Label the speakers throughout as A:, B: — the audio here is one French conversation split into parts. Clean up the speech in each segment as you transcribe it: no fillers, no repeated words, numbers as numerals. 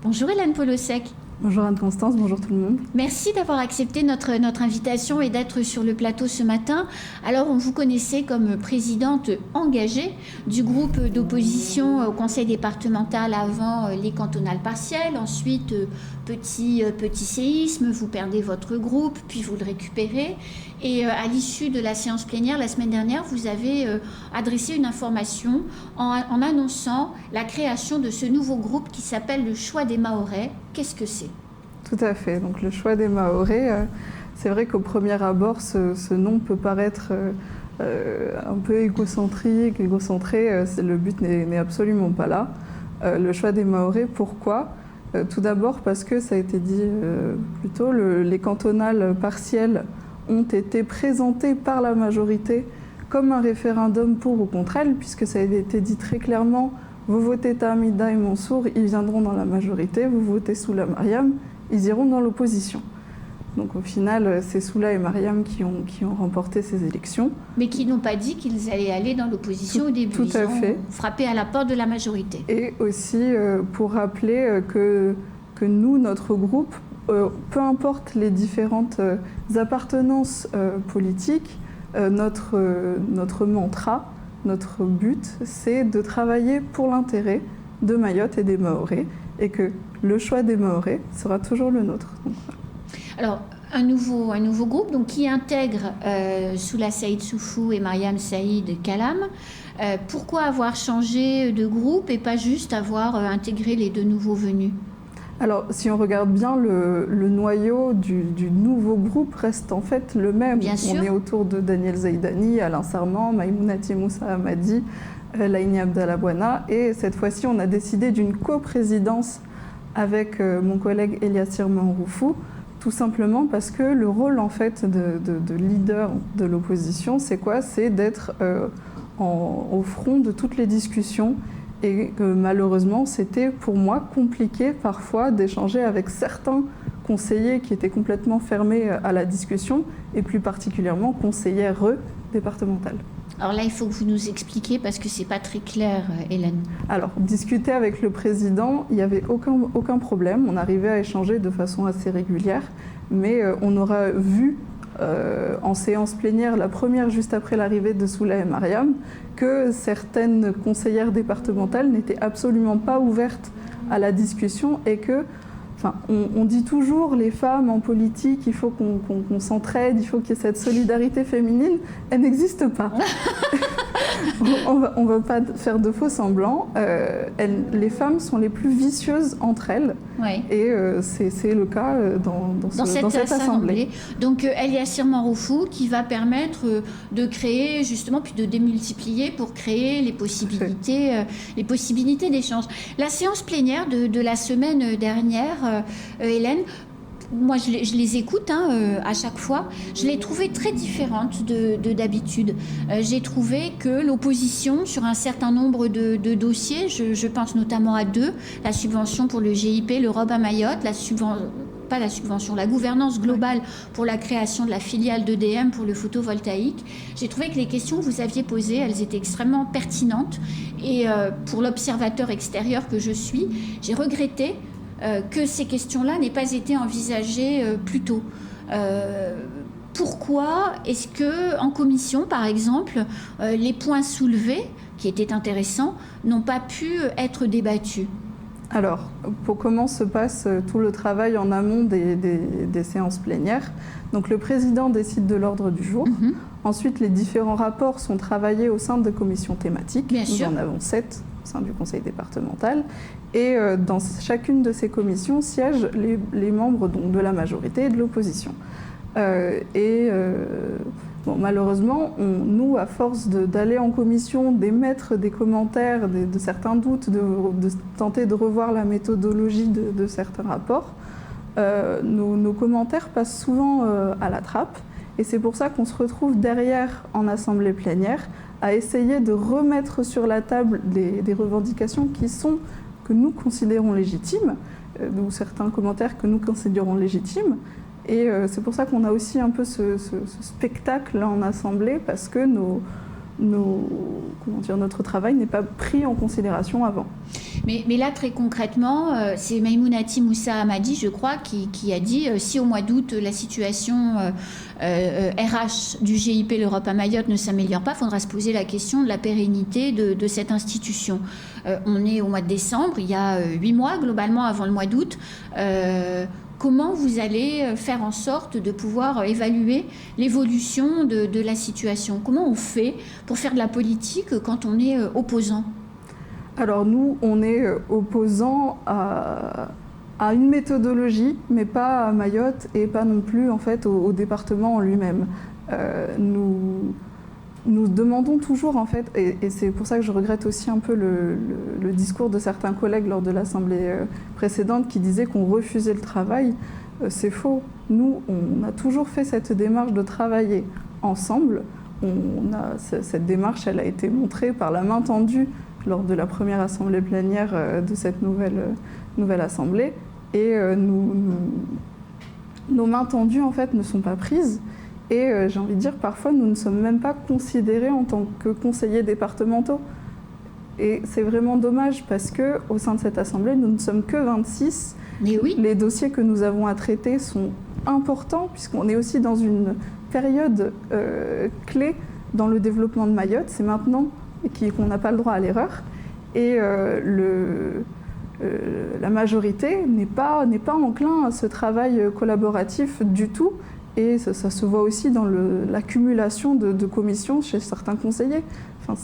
A: Bonjour Hélène Polosek.
B: Bonjour Anne-Constance, bonjour tout le monde.
A: Merci d'avoir accepté notre invitation et d'être sur le plateau ce matin. Alors, on vous connaissait comme présidente engagée du groupe d'opposition au conseil départemental avant les cantonales partielles. Ensuite, petit séisme, vous perdez votre groupe, puis vous le récupérez. Et à l'issue de la séance plénière, la semaine dernière, vous avez adressé une information en annonçant la création de ce nouveau groupe qui s'appelle le Choix des Mahorais. Qu'est-ce que c'est ?
B: Tout à fait. Donc le Choix des Mahorais, c'est vrai qu'au premier abord, ce nom peut paraître un peu égocentré. Le but n'est absolument pas là. Le Choix des Mahorais, pourquoi ? Tout d'abord parce que, ça a été dit plus tôt, les cantonales partielles ont été présentées par la majorité comme un référendum pour ou contre elles, puisque ça a été dit très clairement, vous votez Tahmida et Mansour, ils viendront dans la majorité, vous votez Soula Mariam, ils iront dans l'opposition. Donc au final, c'est Soula et Mariam qui ont remporté ces élections.
A: Mais qui n'ont pas dit qu'ils allaient aller dans l'opposition au début.
B: Tout à fait.
A: Frappé à la porte de la majorité.
B: Et aussi pour rappeler que nous, notre groupe, peu importe les différentes appartenances politiques, notre mantra, notre but, c'est de travailler pour l'intérêt de Mayotte et des Mahorais, et que le choix des Mahorais sera toujours le nôtre. Donc, voilà.
A: Alors, un nouveau groupe donc, qui intègre Soula Saïd Soufou et Mariam Saïd Kalam. Pourquoi avoir changé de groupe et pas juste avoir intégré les deux nouveaux venus ?
B: Alors, si on regarde bien, le noyau du nouveau groupe reste en fait le même.
A: Bien sûr.
B: On est autour de Daniel Zaidani, Alain Sarment, Maïmounati Moussa Hamadi, Laïni Abdallah Bouana. Et cette fois-ci, on a décidé d'une coprésidence avec mon collègue Eliassir Manroufou, tout simplement parce que le rôle en fait de leader de l'opposition, c'est quoi ? C'est d'être au front de toutes les discussions. Et malheureusement, c'était pour moi compliqué parfois d'échanger avec certains conseillers qui étaient complètement fermés à la discussion, et plus particulièrement conseillères départementales.
A: Alors là, il faut que vous nous expliquiez parce que c'est pas très clair, Hélène.
B: Alors, discuter avec le président, il n'y avait aucun problème. On arrivait à échanger de façon assez régulière, mais on aura vu en séance plénière, la première juste après l'arrivée de Soula et Mariam, que certaines conseillères départementales n'étaient absolument pas ouvertes à la discussion, et que, on dit toujours, les femmes en politique, il faut qu'on s'entraide, il faut qu'il y ait cette solidarité féminine, elle n'existe pas. On ne va pas faire de faux semblants. Les femmes sont les plus vicieuses entre elles.
A: Oui.
B: Et c'est le cas dans cette assemblée.
A: Donc Eliassir Manroufou qui va permettre de créer justement, puis de démultiplier pour créer les possibilités d'échange. La séance plénière de la semaine dernière, Hélène, moi, je les écoute à chaque fois. Je l'ai trouvée très différente d'habitude. J'ai trouvé que l'opposition, sur un certain nombre de dossiers, je pense notamment à deux, la subvention pour le GIP, le ROB à Mayotte, la gouvernance globale pour la création de la filiale d'EDM pour le photovoltaïque. J'ai trouvé que les questions que vous aviez posées, elles étaient extrêmement pertinentes. Et pour l'observateur extérieur que je suis, j'ai regretté que ces questions-là n'aient pas été envisagées plus tôt. Pourquoi est-ce que, en commission, par exemple, les points soulevés, qui étaient intéressants, n'ont pas pu être débattus ?
B: Alors, pour comment se passe tout le travail en amont des séances plénières, donc le président décide de l'ordre du jour.
A: Mm-hmm.
B: Ensuite, les différents rapports sont travaillés au sein de commissions thématiques.
A: Bien sûr.
B: Nous en avons 7 au sein du conseil départemental. Et dans chacune de ces commissions siègent les membres donc, de la majorité et de l'opposition. Malheureusement, nous, à force d'aller en commission, d'émettre des commentaires, de certains doutes, de tenter de revoir la méthodologie de certains rapports, nos commentaires passent souvent à la trappe. Et c'est pour ça qu'on se retrouve derrière, en assemblée plénière, à essayer de remettre sur la table des revendications que nous considérons légitimes, ou certains commentaires que nous considérons légitimes. Et c'est pour ça qu'on a aussi un peu ce spectacle en assemblée, parce que notre travail n'est pas pris en considération avant.
A: Mais là, très concrètement, c'est Maïmounati Moussa Hamadi, je crois, qui a dit si au mois d'août, la situation RH du GIP l'Europe à Mayotte ne s'améliore pas, il faudra se poser la question de la pérennité de cette institution. On est au mois de décembre, il y a 8 mois globalement avant le mois d'août. Comment vous allez faire en sorte de pouvoir évaluer l'évolution de la situation? Comment on fait pour faire de la politique quand on est opposant?
B: Alors nous, on est opposants à une méthodologie, mais pas à Mayotte et pas non plus en fait au département en lui-même. Nous demandons toujours en fait, et c'est pour ça que je regrette aussi un peu le discours de certains collègues lors de l'Assemblée précédente qui disaient qu'on refusait le travail. C'est faux. Nous, on a toujours fait cette démarche de travailler ensemble. Cette démarche, elle a été montrée par la main tendue lors de la première assemblée plénière de cette nouvelle assemblée. Et nos mains tendues, en fait, ne sont pas prises. Et j'ai envie de dire, parfois, nous ne sommes même pas considérés en tant que conseillers départementaux. Et c'est vraiment dommage parce qu'au sein de cette assemblée, nous ne sommes que 26.
A: Mais oui.
B: Les dossiers que nous avons à traiter sont importants puisqu'on est aussi dans une période clé dans le développement de Mayotte. C'est maintenant qu'on n'a pas le droit à l'erreur. Et la majorité n'est pas enclin à ce travail collaboratif du tout. Et ça se voit aussi dans l'accumulation de commissions chez certains conseillers. Enfin,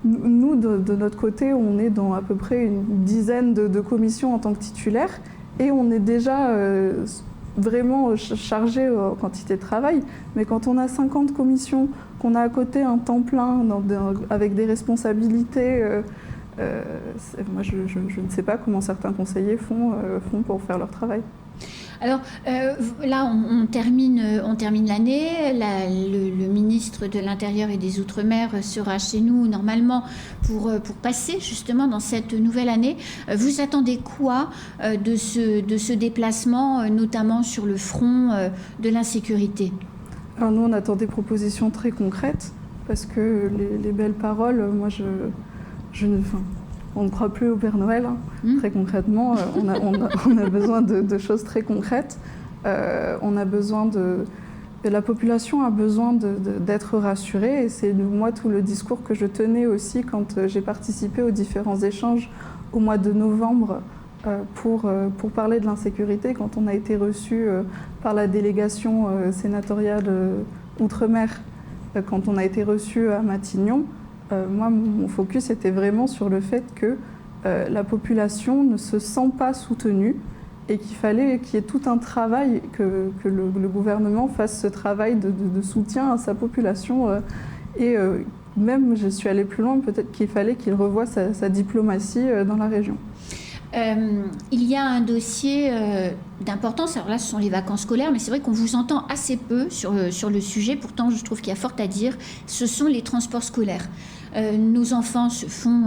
B: nous, de notre côté, on est dans à peu près une dizaine de commissions en tant que titulaire. Et on est déjà vraiment chargé en quantité de travail. Mais quand on a 50 commissions, qu'on a à côté un temps plein avec des responsabilités, moi je ne sais pas comment certains conseillers font pour faire leur travail.
A: Alors là, on termine l'année. Le ministre de l'Intérieur et des Outre-mer sera chez nous normalement pour passer justement dans cette nouvelle année. Vous attendez quoi de ce déplacement, notamment sur le front de l'insécurité?
B: Alors nous, on attend des propositions très concrètes parce que les belles paroles, moi on ne croit plus au Père Noël, hein. Très concrètement. On a besoin de choses très concrètes. La population a besoin d'être rassurée. Et c'est moi tout le discours que je tenais aussi quand j'ai participé aux différents échanges au mois de novembre pour parler de l'insécurité, quand on a été reçu par la délégation sénatoriale Outre-mer, quand on a été reçu à Matignon. Moi, mon focus était vraiment sur le fait que la population ne se sent pas soutenue et qu'il fallait qu'il y ait tout un travail, que le gouvernement fasse ce travail de soutien à sa population. Même, je suis allée plus loin, peut-être qu'il fallait qu'il revoie sa diplomatie dans la région.
A: Il y a un dossier d'importance, alors là ce sont les vacances scolaires, mais c'est vrai qu'on vous entend assez peu sur le sujet, pourtant je trouve qu'il y a fort à dire, ce sont les transports scolaires. Nos enfants se font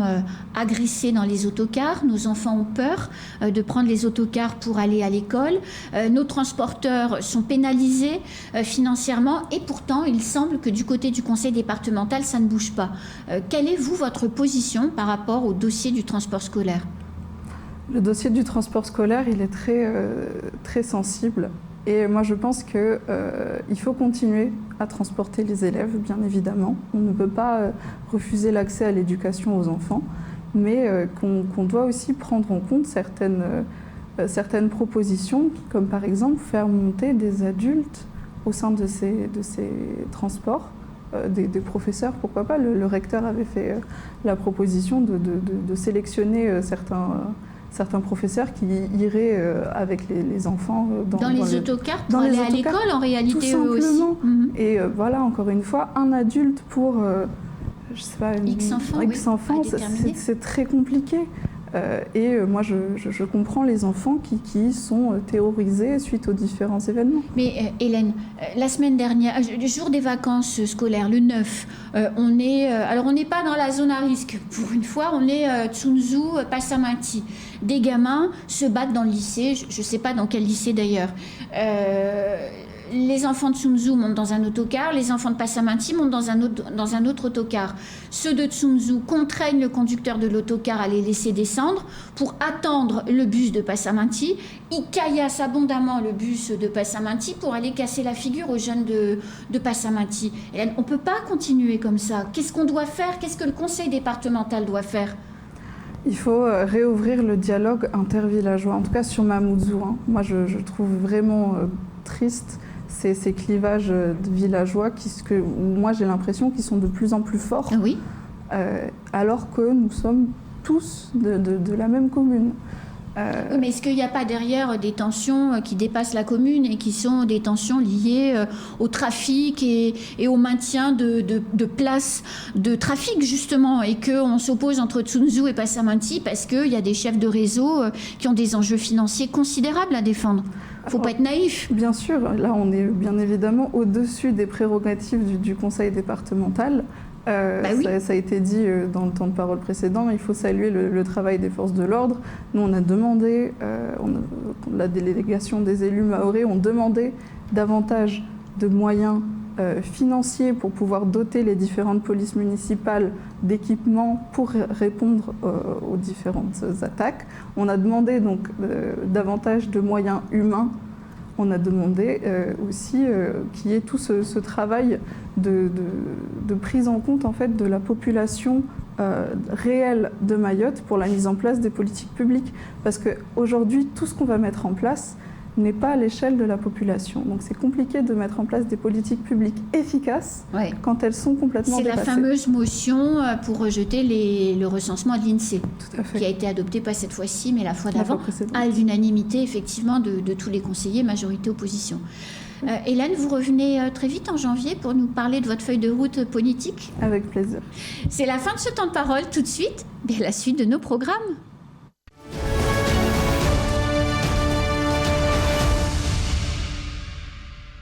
A: agresser dans les autocars, nos enfants ont peur de prendre les autocars pour aller à l'école, nos transporteurs sont pénalisés financièrement et pourtant il semble que du côté du conseil départemental ça ne bouge pas. Quelle est votre position par rapport au dossier du transport scolaire ?
B: Le dossier du transport scolaire, il est très sensible. Et moi, je pense qu'il faut continuer à transporter les élèves, bien évidemment. On ne peut pas refuser l'accès à l'éducation aux enfants, mais qu'on doit aussi prendre en compte certaines propositions, comme par exemple faire monter des adultes au sein de ces transports, des professeurs, pourquoi pas. Le recteur avait fait la proposition de sélectionner certains professeurs qui iraient avec les enfants
A: dans les autocars pour aller à l'école en réalité eux aussi.
B: Et voilà, encore une fois, un adulte pour je sais pas,
A: X enfants,
B: c'est très compliqué. Et moi, je comprends les enfants qui sont terrorisés suite aux différents événements.
A: Mais Hélène, la semaine dernière, le jour des vacances scolaires, le 9, on n'est pas dans la zone à risque. Pour une fois, on est Tsunzu, Passamati. Des gamins se battent dans le lycée, je ne sais pas dans quel lycée d'ailleurs. les enfants de Tsunzu montent dans un autocar, les enfants de Passamanti montent dans un autre autocar. Ceux de Tsunzu contraignent le conducteur de l'autocar à les laisser descendre pour attendre le bus de Passamanti. Ils caillassent abondamment le bus de Passamanti pour aller casser la figure aux jeunes de Passamanti. Et on ne peut pas continuer comme ça. Qu'est-ce qu'on doit faire? Qu'est-ce que le conseil départemental doit faire?
B: Il faut réouvrir le dialogue intervillageois, en tout cas sur Mamoudzou. Moi, je trouve vraiment triste ces clivages villageois où moi j'ai l'impression qu'ils sont de plus en plus forts,
A: oui.
B: Alors que nous sommes tous de la même commune.
A: Oui, mais est-ce qu'il n'y a pas derrière des tensions qui dépassent la commune et qui sont des tensions liées au trafic et au maintien de places de trafic, justement, et qu'on s'oppose entre Tsunzu et Passamanti parce qu'il y a des chefs de réseau qui ont des enjeux financiers considérables à défendre? Il ne faut pas être naïf.
B: Bien sûr, là on est bien évidemment au-dessus des prérogatives du conseil départemental.
A: Oui.
B: Ça a été dit dans le temps de parole précédent, il faut saluer le travail des forces de l'ordre. Nous, on a demandé, la délégation des élus mahorais ont demandé davantage de moyens financiers pour pouvoir doter les différentes polices municipales d'équipements pour répondre aux différentes attaques. On a demandé donc davantage de moyens humains. On a demandé aussi qu'il y ait tout ce travail de prise en compte en fait, de la population réelle de Mayotte pour la mise en place des politiques publiques. Parce qu'aujourd'hui, tout ce qu'on va mettre en place n'est pas à l'échelle de la population. Donc c'est compliqué de mettre en place des politiques publiques efficaces quand elles sont complètement dépassées.
A: C'est la fameuse motion pour rejeter le recensement de l'INSEE, qui a été adoptée pas cette fois-ci, mais la fois d'avant, à l'unanimité effectivement de tous les conseillers, majorité opposition. Hélène, vous revenez très vite en janvier pour nous parler de votre feuille de route politique.
B: Avec plaisir.
A: C'est la fin de ce temps de parole tout de suite, et la suite de nos programmes.